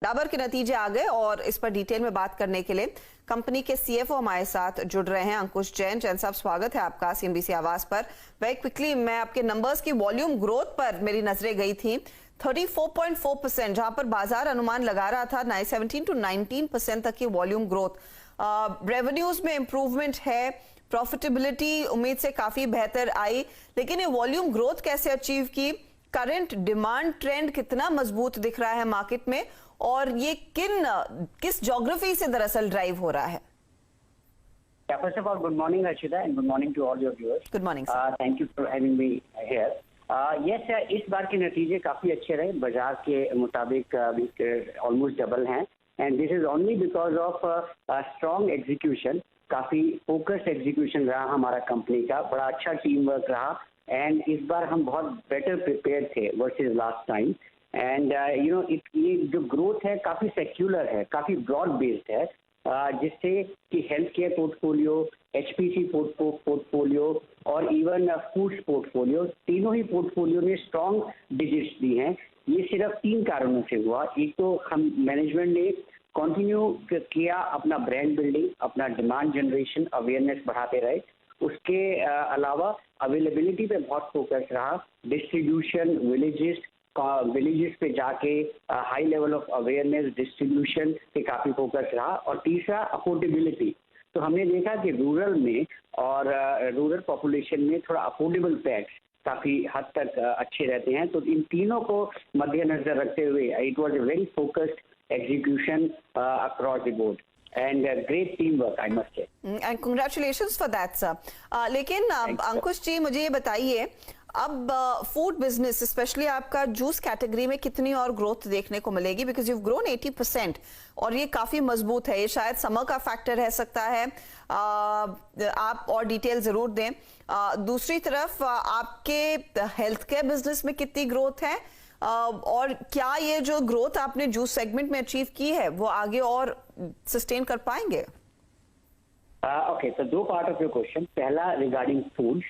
डाबर के नतीजे आ गए और इस पर डिटेल में बात करने के लिए कंपनी के सीएफओ हमारे साथ जुड़ रहे हैं अंकुश जैन। जैन साहब, स्वागत है आपका सीएनबीसी आवाज पर। वेरी क्विकली मैं आपके नंबर्स की वॉल्यूम ग्रोथ पर मेरी नजरें गई थी 34.4%, जहां पर बाजार अनुमान लगा रहा था 17 to 19% तक की वॉल्यूम ग्रोथ। रेवेन्यूज में इंप्रूवमेंट है, प्रॉफिटेबिलिटी उम्मीद से काफी बेहतर आई, लेकिन ये वॉल्यूम ग्रोथ कैसे अचीव की? करंट डिमांड ट्रेंड कितना मजबूत दिख रहा है मार्केट में और ये किस ज्योग्राफी से दरअसल ड्राइव हो रहा है? First of all, good morning, Harshita, and good morning to all your viewers. Good morning, sir. Thank you for having me here. Yes, इस बार के नतीजे काफी अच्छे रहे, बाजार के मुताबिक ऑलमोस्ट डबल हैं, and this is only because of strong execution. काफी फोकस्ड एग्जीक्यूशन रहा हमारा कंपनी का, बड़ा अच्छा टीम वर्क रहा, एंड इस बार हम बहुत बेटर प्रिपेयर थे वर्सेज लास्ट टाइम। एंड ये जो ग्रोथ है काफी सेक्युलर है, काफी ब्रॉड बेस्ड है, जिससे कि health care portfolio, HPC portfolio और इवन फूड्स पोर्टफोलियो, तीनों ही पोर्टफोलियो ने स्ट्रॉन्ग डिजिट्स दी हैं। ये सिर्फ 3 कारणों से हुआ। एक तो हम मैनेजमेंट ने कंटिन्यू किया अपना ब्रांड बिल्डिंग, अपना डिमांड जनरेशन, अवेयरनेस बढ़ाते रहे। उसके अलावा अवेलेबिलिटी पे बहुत फोकस रहा, डिस्ट्रीब्यूशन, विलेजेस पे जाके high level of awareness, distribution पे काफी फोकस रहा। और तीसरा अफोर्डेबिलिटी। तो हमने देखा कि रूरल में और रूरल पॉपुलेशन में थोड़ा अफोर्डेबल पैक्स काफी हद तक अच्छे रहते हैं। तो इन तीनों को मद्देनजर रखते हुए it was a very focused execution across the board and great teamwork, I must say. And congratulations for that, sir. लेकिन अंकुश जी, मुझे ये बताइए, अब फूड बिजनेस स्पेशली आपका जूस कैटेगरी में कितनी और ग्रोथ देखने को मिलेगी? बिकॉज यू ग्रोन 80% और ये काफी मजबूत है। ये शायद समर का फैक्टर रह सकता है, आप और डिटेल जरूर दें। दूसरी तरफ आपके हेल्थ केयर बिजनेस में कितनी ग्रोथ है और क्या ये जो ग्रोथ आपने जूस सेगमेंट में अचीव की है वो आगे और सस्टेन कर पाएंगे? ओके, तो 2 पार्ट ऑफ योर क्वेश्चन। पहला रिगार्डिंग फूड्स।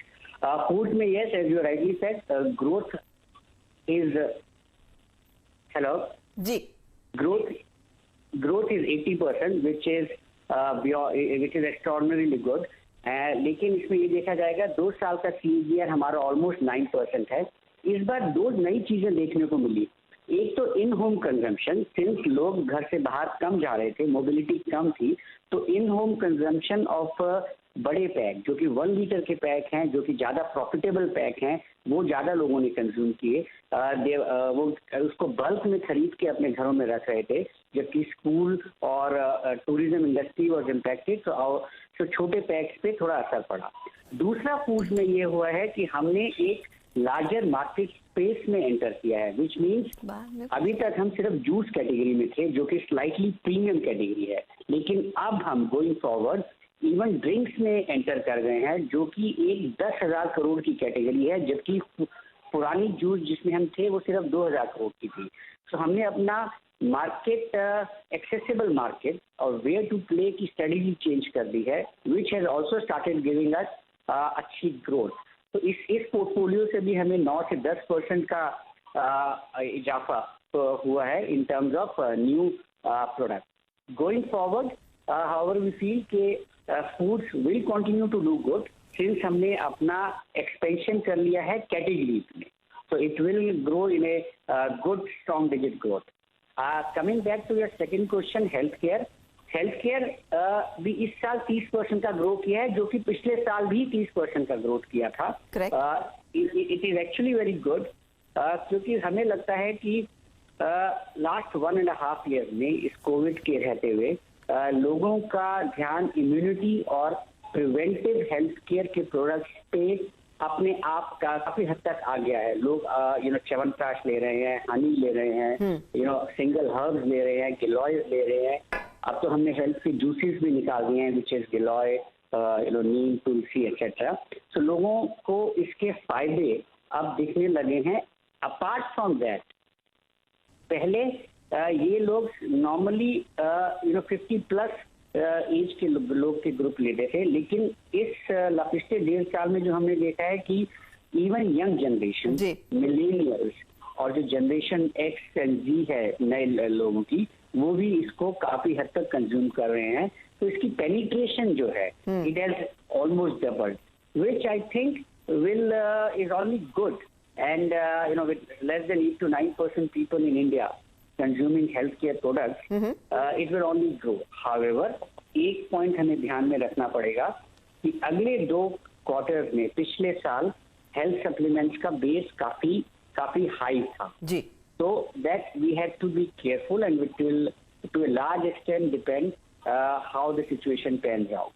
फूड में yes, as you rightly said, growth is जी, growth is 80%, which is extraordinarily good. लेकिन इसमें ये देखा जाएगा 2 साल का CAGR हमारा ऑलमोस्ट 9% है। इस बार 2 नई चीजें देखने को मिली। एक तो इन होम कंजम्पशन, सिंस लोग घर से बाहर कम जा रहे थे, मोबिलिटी कम थी, तो इन होम कंजम्पशन ऑफ बड़े पैक जो कि 1 लीटर के पैक हैं, जो कि ज्यादा प्रॉफिटेबल पैक हैं, वो ज्यादा लोगों ने कंज्यूम किए। वो उसको बल्क में खरीद के अपने घरों में रख रहे थे, जबकि स्कूल और टूरिज्म इंडस्ट्री वॉज इम्पैक्टेड, तो छोटे पैक्स पे थोड़ा असर पड़ा। दूसरा फूड में ये हुआ है कि हमने एक लार्जर मार्केट स्पेस में एंटर किया है, विच मीन्स अभी तक हम सिर्फ जूस कैटेगरी में थे, जो कि स्लाइटली प्रीमियम कैटेगरी है, लेकिन अब हम गोइंग फॉरवर्ड इवन ड्रिंक्स में एंटर कर गए हैं, जो कि एक 10,000 करोड़ की कैटेगरी है, जबकि पुरानी जूस जिसमें हम थे वो सिर्फ 2,000 करोड़ की थी। तो हमने अपना मार्केट, एक्सेसिबल मार्केट और वेयर टू प्ले की स्ट्रेटेजी चेंज कर दी है, which has also started giving us अच्छी ग्रोथ। तो इस पोर्टफोलियो से भी हमें 9 से 10% का इजाफा हुआ है in terms of new product. Going forward however we feel के foods will continue to do good, since हमने अपना एक्सपेंशन कर लिया है कैटेगरीज में, so it will grow in a good strong digit growth. Coming back to your second question, health care भी इस साल 30% का ग्रो किया है, जो कि पिछले साल भी 30% का ग्रोथ किया था। It is actually very good, क्योंकि हमें लगता है कि लास्ट 1.5 ईयर में इस कोविड के रहते हुए लोगों का ध्यान इम्यूनिटी और प्रिवेंटिव हेल्थ केयर के प्रोडक्ट्स पे अपने आप का काफी हद तक आ गया है। लोग च्यवनप्राश ले रहे हैं, हनी ले रहे हैं, सिंगल हर्ब्स ले रहे हैं, गिलॉय ले रहे हैं। अब तो हमने हेल्थ के जूसेस भी निकाल दिए हैं, which is giloy, Neem, Tulsi etcetera. तो लोगों को इसके फायदे अब दिखने लगे हैं। अपार्ट फ्रॉम दैट, पहले ये लोग नॉर्मली 50+ एज के लोग के ग्रुप लेते थे, लेकिन इस पिछले 1.5 साल में जो हमने देखा है कि इवन यंग जनरेशन, मिलेनियल्स और जो जनरेशन एक्स एंड जी है नए लोगों की, वो भी इसको काफी हद तक कंज्यूम कर रहे हैं। तो इसकी पेनिट्रेशन जो है it has almost doubled, which I think will is only good, and with less than 8 to 9% people in India consuming healthcare products, it will only grow. However, एक पॉइंट हमें ध्यान में रखना पड़ेगा कि अगले 2 क्वार्टर में पिछले साल हेल्थ सप्लीमेंट्स का बेस काफी हाई था जी। So that we have to be careful, and it will to a large extent depend how the situation pans out.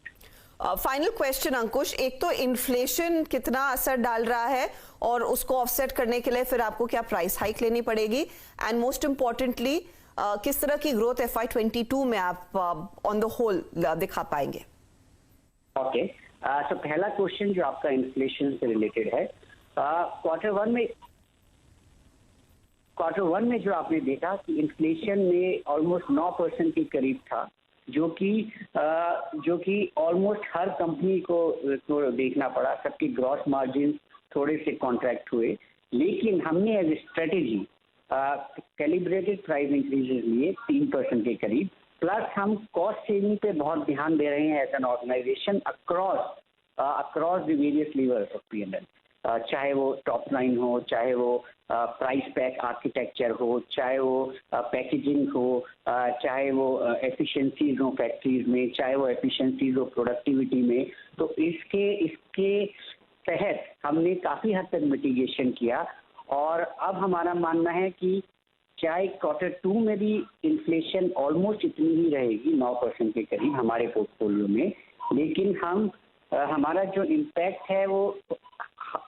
Final question Ankush, एक तो इन्फ्लेशन कितना असर डाल रहा है और उसको ऑफसेट करने के लिए फिर आपको क्या प्राइस हाइक लेनी पड़ेगी, एंड मोस्ट इम्पोर्टेंटली किस तरह की ग्रोथ FY22 में आप ऑन द होल दिखा पाएंगे? ओके, सो पहला क्वेश्चन जो आपका इन्फ्लेशन से रिलेटेड है, क्वार्टर वन में जो आपने देखा कि इन्फ्लेशन में ऑलमोस्ट 9% के करीब था, जो कि ऑलमोस्ट हर कंपनी को देखना पड़ा। सबकी ग्रॉस मार्जिन थोड़े से कॉन्ट्रैक्ट हुए, लेकिन हमने as a strategy calibrated price increases लिए 3% के करीब, प्लस हम कॉस्ट सेविंग पे बहुत ध्यान दे रहे हैं as an organisation across the various levers of P&L, चाहे वो टॉप लाइन हो, चाहे वो प्राइस पैक आर्किटेक्चर हो, चाहे वो पैकेजिंग हो, चाहे वो एफिशिएंसीज हो फैक्ट्रीज में, चाहे वो एफिशिएंसीज हो प्रोडक्टिविटी में। तो इसके तहत हमने काफ़ी हद तक मिटिगेशन किया, और अब हमारा मानना है कि चाहे क्वार्टर 2 में भी इन्फ्लेशन ऑलमोस्ट इतनी ही रहेगी 9% के करीब हमारे पोर्टफोलियो में, लेकिन हमारा जो इम्पैक्ट है वो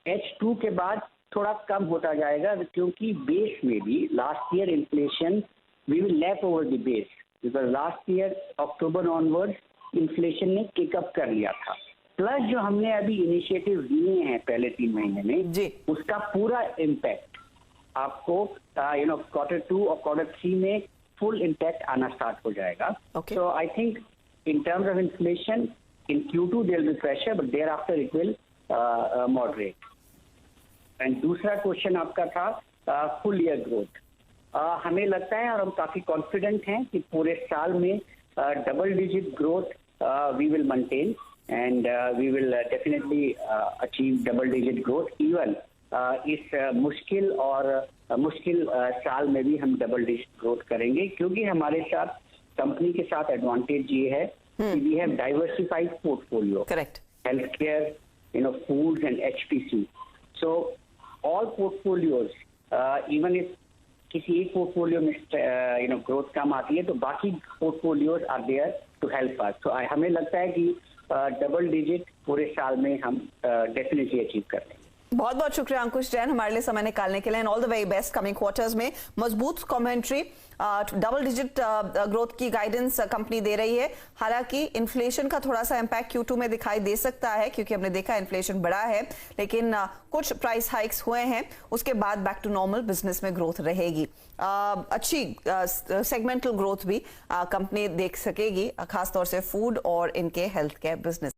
H2 के बाद थोड़ा कम होता जाएगा, क्योंकि बेस में भी last year inflation we will lap over the base, because last year October onwards inflation ने किकअप कर लिया था। प्लस जो हमने अभी इनिशिएटिव लिए हैं पहले 3 महीने में जी, उसका पूरा इम्पैक्ट आपको क्वार्टर 2 और क्वार्टर 3 में फुल इम्पैक्ट आना स्टार्ट हो जाएगा। So I think in terms of inflation in Q2 there will be pressure, but there after it will moderate. And दूसरा क्वेश्चन आपका था फुल ईयर ग्रोथ। हमें लगता है और हम काफी कॉन्फिडेंट हैं कि पूरे साल में double digit growth we will maintain, and we will definitely achieve double digit growth even इस मुश्किल साल में भी हम डबल डिजिट ग्रोथ करेंगे, क्योंकि हमारे साथ कंपनी के साथ एडवांटेज ये है कि we have diversified portfolio, correct, health care, foods and HPC। So all portfolios, even if किसी एक पोर्टफोलियो में ग्रोथ कम आती है, तो बाकी portfolios are there to help us. तो हमें लगता है कि डबल डिजिट पूरे साल में हम डेफिनेटली अचीव कर लेंगे। बहुत बहुत शुक्रिया अंकुश जैन हमारे लिए समय निकालने के लिए, and all the very best coming quarters में। मजबूत कमेंट्री, डबल डिजिट ग्रोथ की गाइडेंस कंपनी दे रही है। हालांकि इन्फ्लेशन का थोड़ा सा इंपैक्ट Q2 में दिखाई दे सकता है, क्योंकि हमने देखा इन्फ्लेशन बढ़ा है, लेकिन कुछ प्राइस हाइक्स हुए हैं, उसके बाद बैक टू नॉर्मल बिजनेस में ग्रोथ रहेगी। अच्छी सेगमेंटल ग्रोथ भी कंपनी देख सकेगी, खासतौर से फूड और इनके हेल्थ केयर बिजनेस।